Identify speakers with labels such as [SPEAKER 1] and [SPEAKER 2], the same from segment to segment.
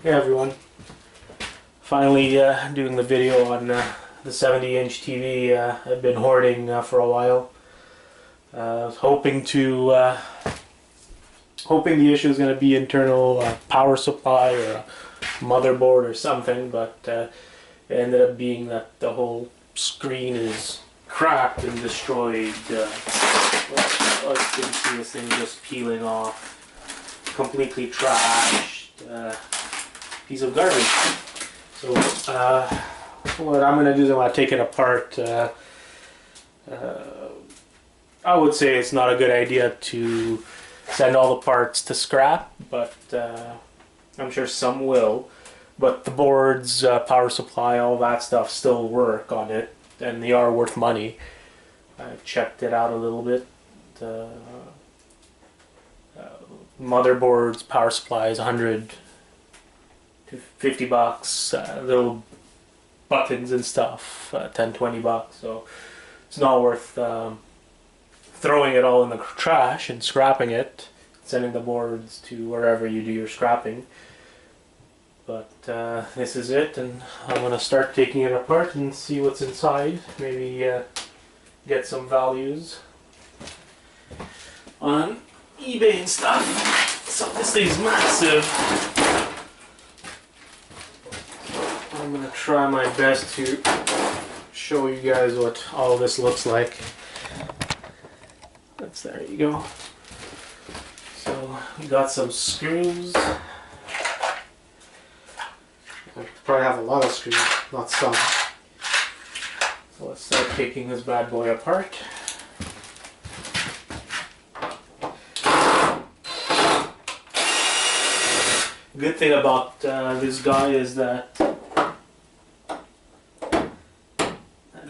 [SPEAKER 1] Hey everyone, finally doing the video on the 70-inch TV I've been hoarding for a while. I was hoping the issue is going to be internal power supply or a motherboard or something, but it ended up being that the whole screen is cracked and destroyed. You can see this thing just peeling off, completely trashed. Piece of garbage. So what I'm going to do is I'm going to take it apart. I would say it's not a good idea to send all the parts to scrap, but I'm sure some will. But the boards, power supply, all that stuff still work on it, and they are worth money. I checked it out a little bit. Motherboards, power supplies, 100 to 50 bucks, little buttons and stuff, 10, 20 bucks. So it's not worth throwing it all in the trash and scrapping it, sending the boards to wherever you do your scrapping. But this is it, and I'm going to start taking it apart and see what's inside. Maybe get some values on eBay and stuff. So this thing's massive. I'm going to try my best to show you guys what all this looks like. There you go. So we got some screws. I probably have a lot of screws, not some. So let's start taking this bad boy apart. Good thing about this guy is that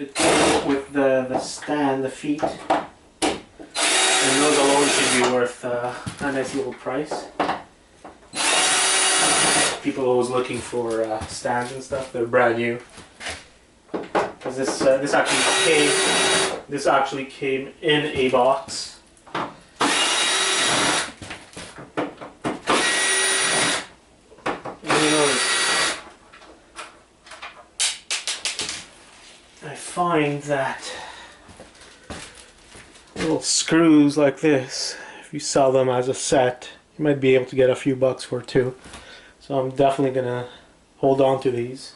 [SPEAKER 1] it comes with the stand, the feet, and those alone should be worth a nice little price. People always looking for stands and stuff. They're brand new. Because this actually came in a box. I find that little screws like this, if you sell them as a set, you might be able to get a few bucks for too. So I'm definitely gonna hold on to these.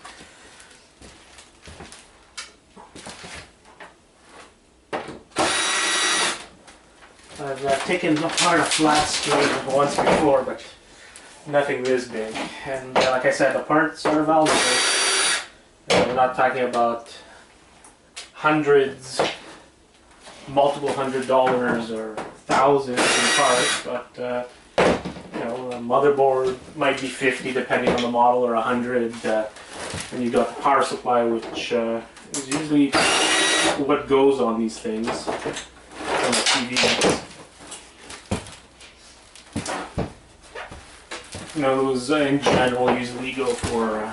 [SPEAKER 1] I've taken apart a flat screen once before, but nothing this big. And like I said, the parts are valuable. We're not talking about hundreds, multiple $100s or thousands in parts, but you know, a motherboard might be 50 depending on the model, or 100, and you got the power supply, which is usually what goes on these things on the TV. You know, those in general usually go for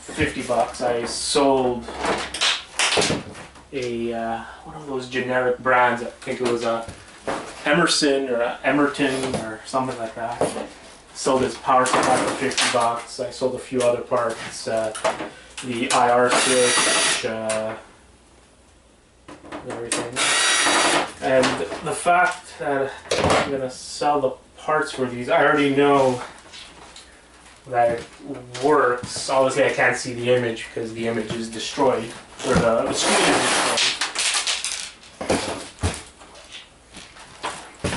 [SPEAKER 1] 50 bucks. I sold a one of those generic brands. I think it was a Emerson or a Emerton or something like that. Sold this power supply for 50 bucks. I sold a few other parts, the IR switch, and everything. And the fact that I'm gonna sell the parts for these, I already know that it works. Obviously I can't see the image because the image is destroyed, or the screen is destroyed.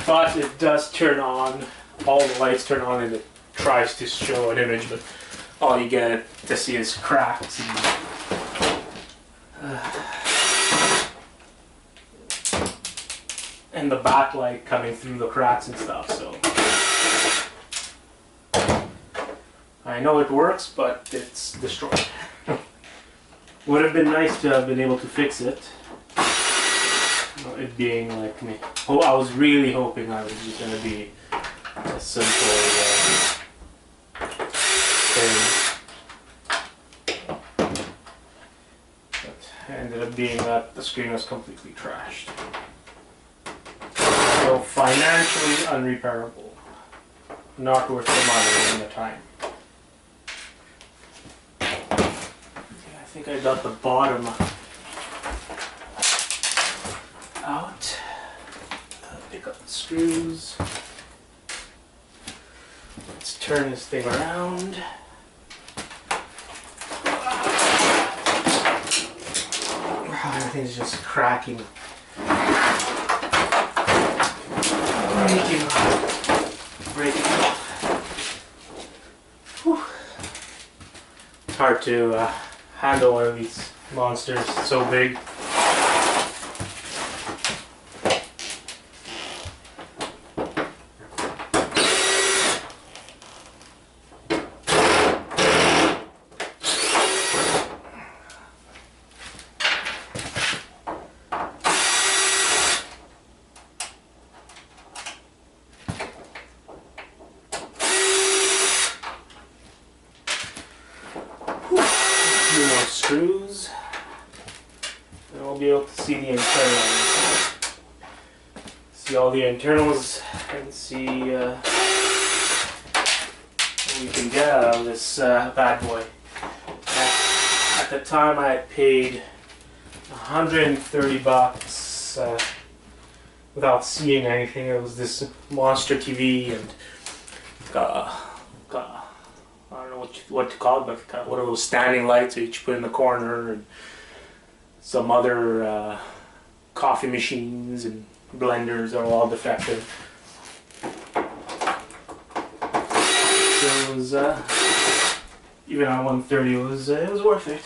[SPEAKER 1] But it does turn on, all the lights turn on, and it tries to show an image, but all you get to see is cracks. And the backlight coming through the cracks and stuff, so I know it works, but it's destroyed. Would have been nice to have been able to fix it. It being like me. Oh, I was really hoping I was just going to be a simple thing. But it ended up being that the screen was completely trashed. So financially unrepairable. not worth the money and the time. I think I got the bottom out. Pick up the screws. Let's turn this thing around. Everything's just cracking. Breaking off. Whew. It's hard to handle one of these monsters. It's so big. Screws, and we'll be able to see the internals. See all the internals and see what we can get out of this bad boy. At the time I had paid $130 without seeing anything. It was this monster TV and I don't know what to call it, but kind of one of those standing lights that you put in the corner, and some other coffee machines and blenders are all defective. So it was even at $130, it was worth it.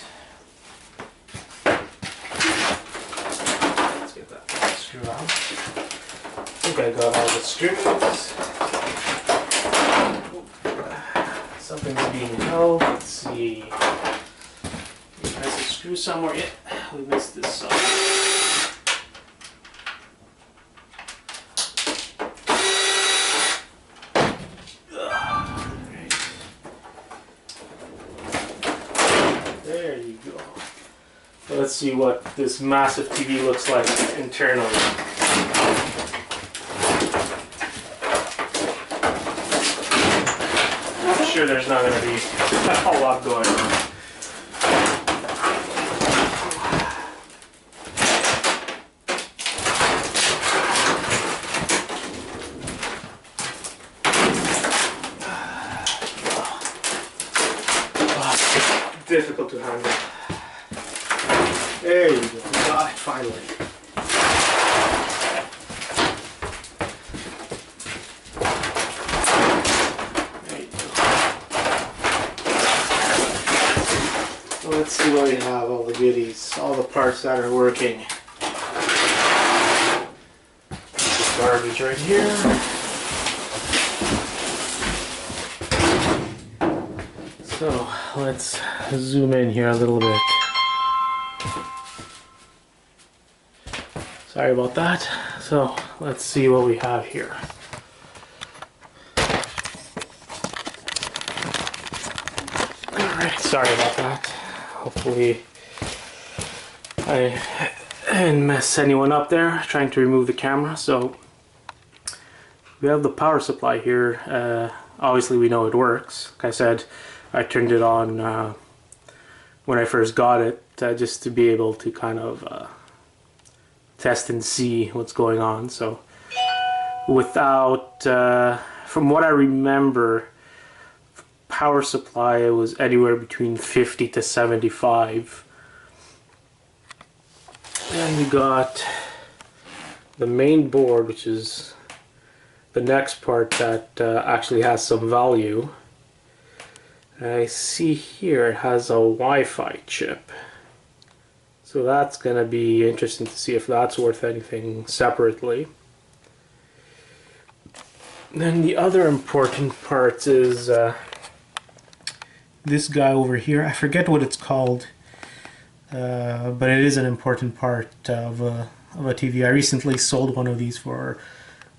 [SPEAKER 1] Let's get that screw out. I think I got all the screws. Something's being held. Let's see. There's a screw somewhere. Yeah, we missed this side. Right. There you go. So let's see what this massive TV looks like internally. Sure, there's not going to be a lot going on. Difficult to handle. There you go. Got it finally. Let's see what we have, all the goodies, all the parts that are working. There's garbage right here. So let's zoom in here a little bit. Sorry about that. So let's see what we have here. Alright, sorry about that. Hopefully I didn't mess anyone up there trying to remove the camera. So we have the power supply here. Obviously we know it works. Like I said, I turned it on when I first got it just to be able to kind of test and see what's going on. So without, from what I remember, power supply was anywhere between 50 to 75. And we got the main board, which is the next part that actually has some value. I see here it has a Wi-Fi chip. So that's going to be interesting to see if that's worth anything separately. Then the other important part is this guy over here. I forget what it's called, but it is an important part of a TV. I recently sold one of these for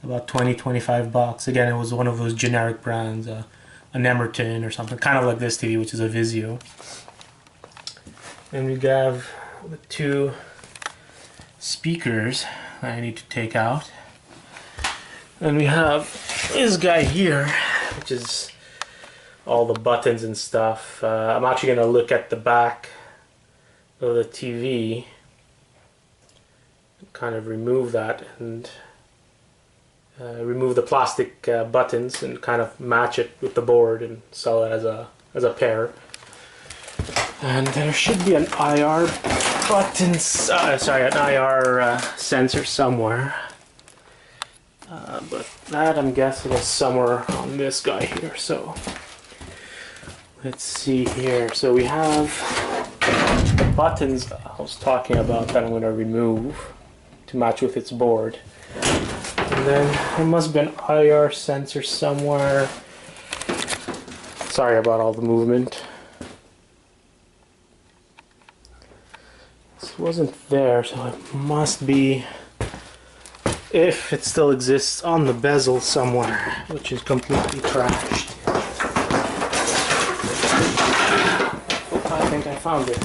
[SPEAKER 1] about 20-25 bucks. Again, it was one of those generic brands, an Emerton or something, kind of like this TV, which is a Vizio. And we have the two speakers that I need to take out. And we have this guy here, which is all the buttons and stuff. I'm actually going to look at the back of the TV, kind of remove that and remove the plastic buttons and kind of match it with the board and sell it as a pair. And there should be an IR button, sorry, an IR sensor somewhere. But that, I'm guessing, is somewhere on this guy here. So let's see here. So we have the buttons I was talking about that I'm going to remove to match with its board. And then there must be an IR sensor somewhere. Sorry about all the movement. This wasn't there, so it must be, if it still exists, on the bezel somewhere, which is completely trashed. Oh, I think I found it.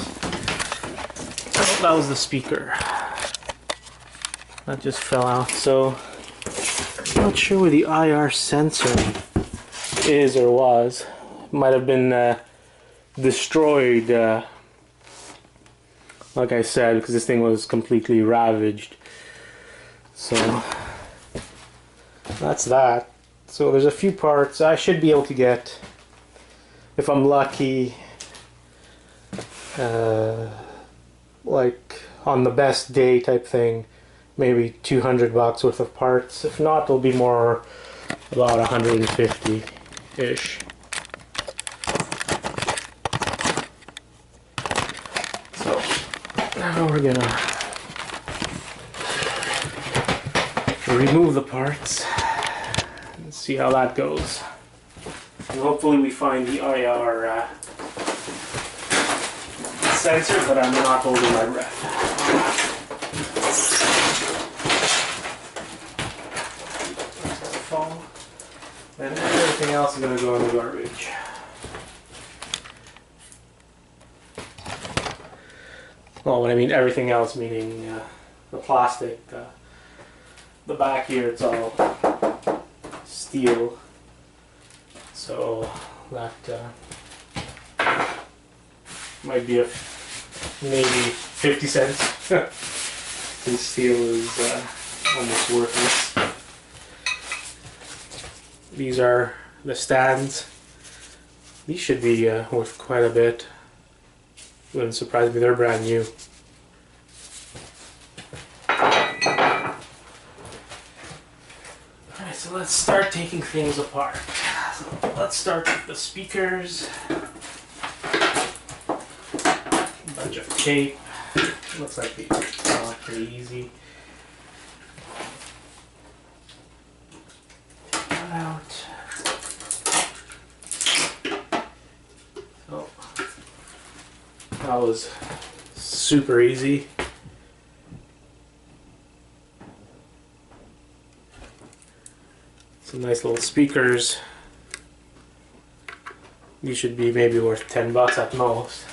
[SPEAKER 1] Oh, that was the speaker. That just fell out. So I'm not sure where the IR sensor is or was. It might have been destroyed, like I said, because this thing was completely ravaged. So that's that. So there's a few parts I should be able to get, if I'm lucky, like on the best day type thing, maybe $200 worth of parts. If not, it'll be more about 150-ish. So now we're gonna remove the parts and see how that goes. And hopefully we find the IR sensor, but I'm not holding my breath. And everything else is going to go in the garbage. Well, when I mean everything else, meaning the plastic, the back here, it's all steel. So that might be maybe 50 cents. Since steel is almost worthless. These are the stands. These should be worth quite a bit. Wouldn't surprise me, they're brand new. Alright, so let's start taking things apart. So let's start with the speakers. A bunch of tape. Looks like they fell out pretty easy. Out. Oh, that was super easy. Some nice little speakers. These should be maybe worth $10 at most.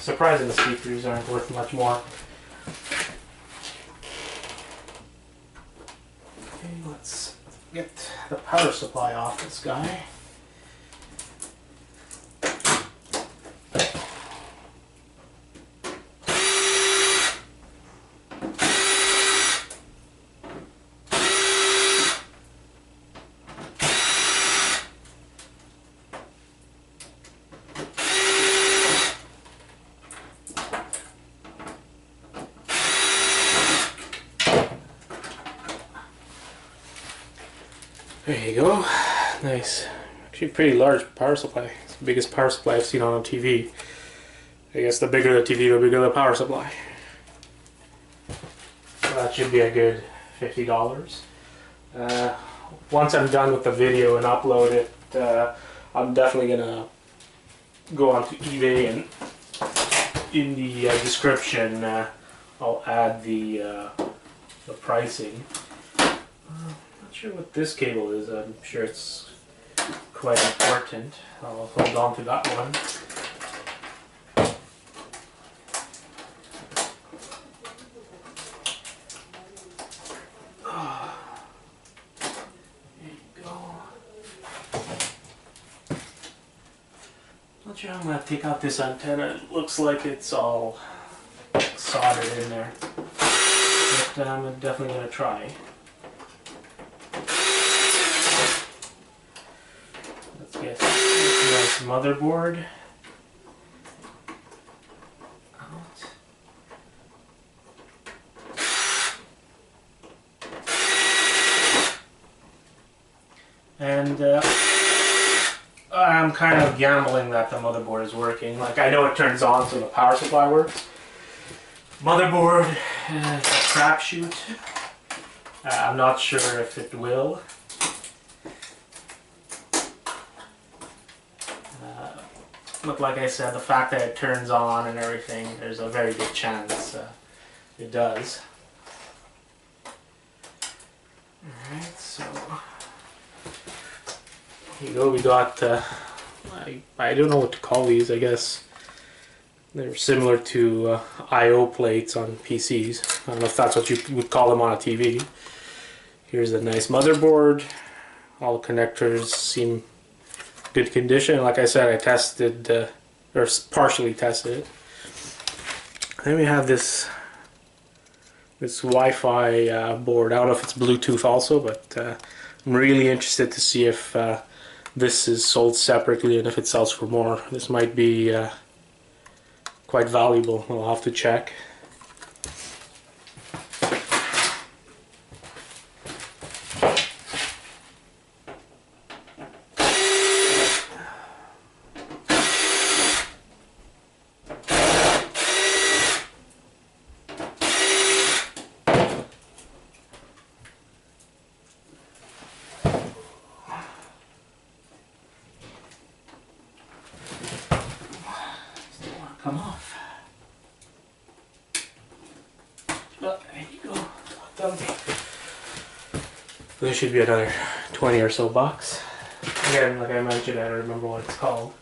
[SPEAKER 1] Surprising the speakers aren't worth much more. Okay, let's get the power supply off this guy. There you go. Nice. Actually pretty large power supply. It's the biggest power supply I've seen on a TV. I guess the bigger the TV, the bigger the power supply. So that should be a good $50. Once I'm done with the video and upload it, I'm definitely gonna go onto eBay, and in the description I'll add the pricing. Not sure what this cable is. I'm sure it's quite important. I'll hold on to that one. There you go. I'm gonna take out this antenna. It looks like it's all soldered in there, but I'm definitely gonna try. Let's get this nice motherboard out. And I'm kind of gambling that the motherboard is working. Like, I know it turns on so the power supply works. Motherboard is a crapshoot. I'm not sure if it will. But like I said, the fact that it turns on and everything, there's a very good chance it does. Alright, so here you go. We got, I don't know what to call these, I guess. They're similar to I/O plates on PCs. I don't know if that's what you would call them on a TV. Here's a nice motherboard. All the connectors seem good condition. Like I said, I tested, or partially tested it. Then we have this Wi-Fi board. I don't know if it's Bluetooth also, but I'm really interested to see if this is sold separately and if it sells for more. This might be quite valuable. I'll have to check. Come off. Oh, there you go. This should be another 20 or so bucks. Again, like I mentioned, I don't remember what it's called.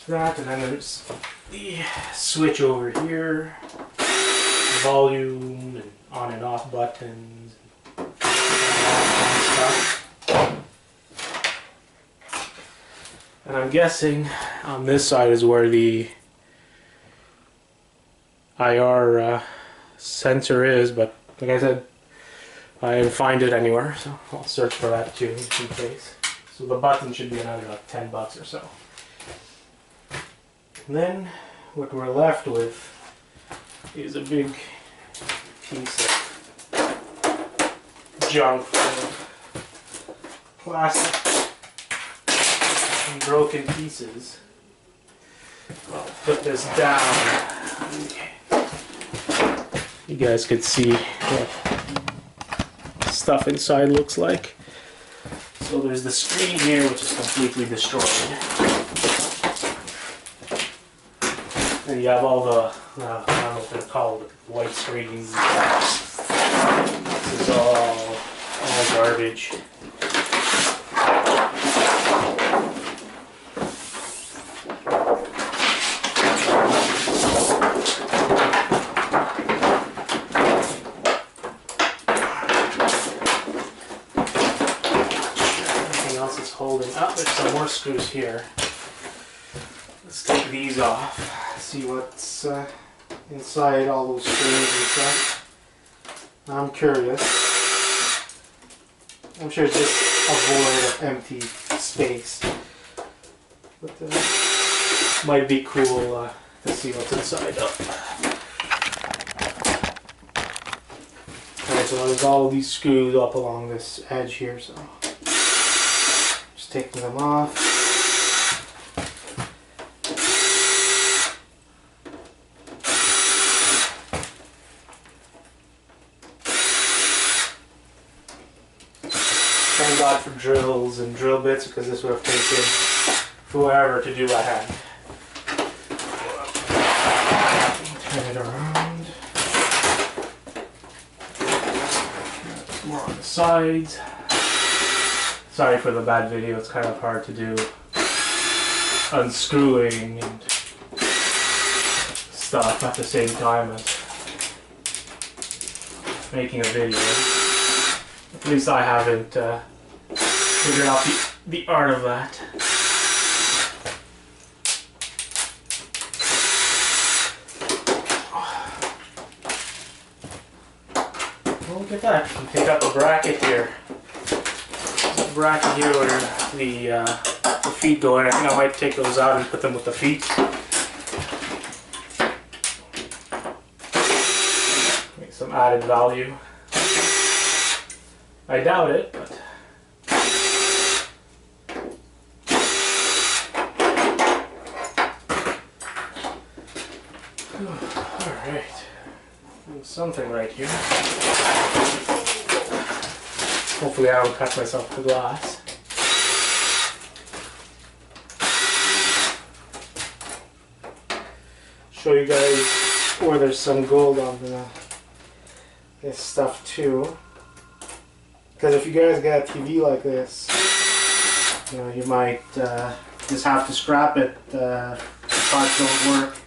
[SPEAKER 1] That, and then there's the switch over here, volume, and on and off buttons, and stuff. And I'm guessing on this side is where the IR sensor is, but like I said, I didn't find it anywhere, so I'll search for that too in case. So the button should be another like 10 bucks or so. And then what we're left with is a big piece of junk full of plastic. Broken pieces. I'll put this down. You guys could see what stuff inside looks like. So there's the screen here, which is completely destroyed. And you have all the, I don't know what they're called, white screens. This is all garbage. Holding up. There's some more screws here. Let's take these off. See what's inside all those screws and stuff. I'm curious. I'm sure it's just a void of empty space. But might be cool to see what's inside. Alright, so there's all these screws up along this edge here, so taking them off. Thank God for drills and drill bits, because this would have taken forever to do by hand. Turn it around. More on the sides. Sorry for the bad video, it's kind of hard to do unscrewing and stuff at the same time as making a video. At least I haven't figured out the art of that. Oh, look at that. You can take out the bracket here. The bracket here where the feet go in. I think I might take those out and put them with the feet. Make some added value. I doubt it, but alright. Something right here. Hopefully I don't cut myself with the glass. Show you guys where there's some gold on this stuff too. Because if you guys get a TV like this, you know, you might just have to scrap it. The parts don't work.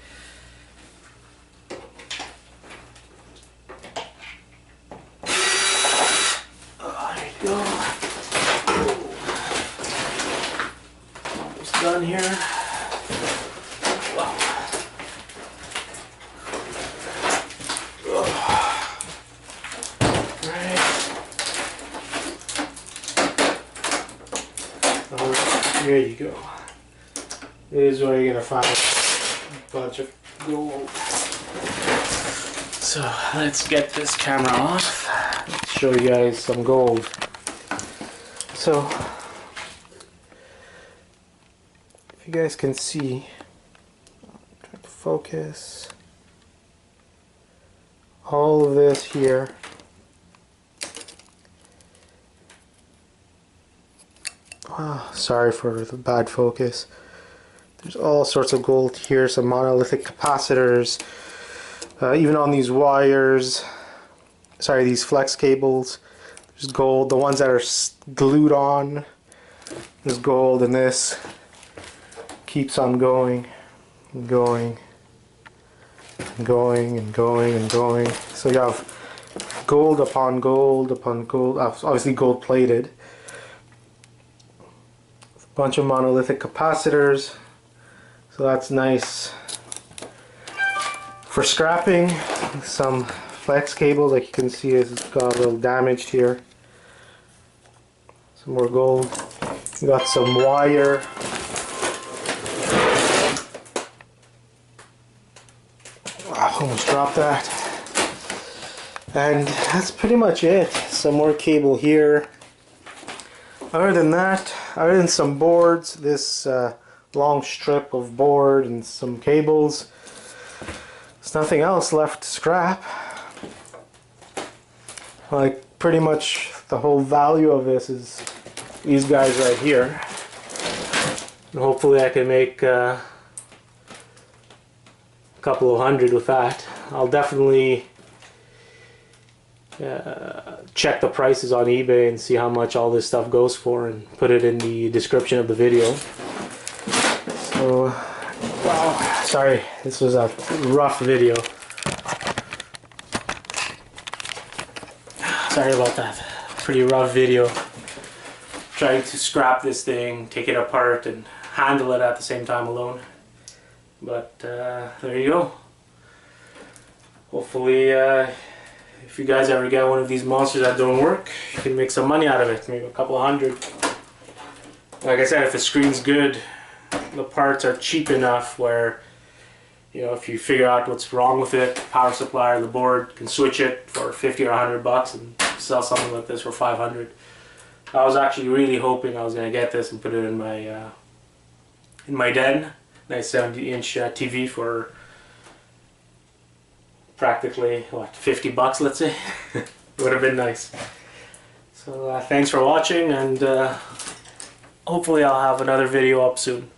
[SPEAKER 1] There you go. Almost done here. Wow. There you go. This is where you're gonna find a bunch of gold. So let's get this camera off. Let's show you guys some gold. So if you guys can see, try to focus. All of this here. Oh, sorry for the bad focus. There's all sorts of gold here, some monolithic capacitors, even on these wires, sorry, these flex cables, there's gold. The ones that are glued on, there's gold, and this keeps on going and going and going and going and going. So you have gold upon gold upon gold, obviously gold plated. Bunch of monolithic capacitors, so that's nice for scrapping. Some flex cable, like you can see, has got a little damaged here. Some more gold. We got some wire. I almost dropped that. And that's pretty much it. Some more cable here. Other than that, other than some boards, this long strip of board and some cables, there's nothing else left to scrap. Like, pretty much the whole value of this is these guys right here. And hopefully I can make a couple of hundred with that. I'll definitely check the prices on eBay and see how much all this stuff goes for and put it in the description of the video. So, wow, sorry, this was a rough video. Sorry about that. Pretty rough video. Trying to scrap this thing, take it apart and handle it at the same time alone. But there you go. Hopefully if you guys ever get one of these monsters that don't work, you can make some money out of it, maybe a couple of hundred. Like I said, if the screen's good, the parts are cheap enough where, you know, if you figure out what's wrong with it, power supply or the board, can switch it for 50 or 100 bucks and sell something like this for 500. I was actually really hoping I was going to get this and put it in my den. Nice 70-inch TV for practically, what, 50 bucks, let's say. Would have been nice. So thanks for watching, and hopefully I'll have another video up soon.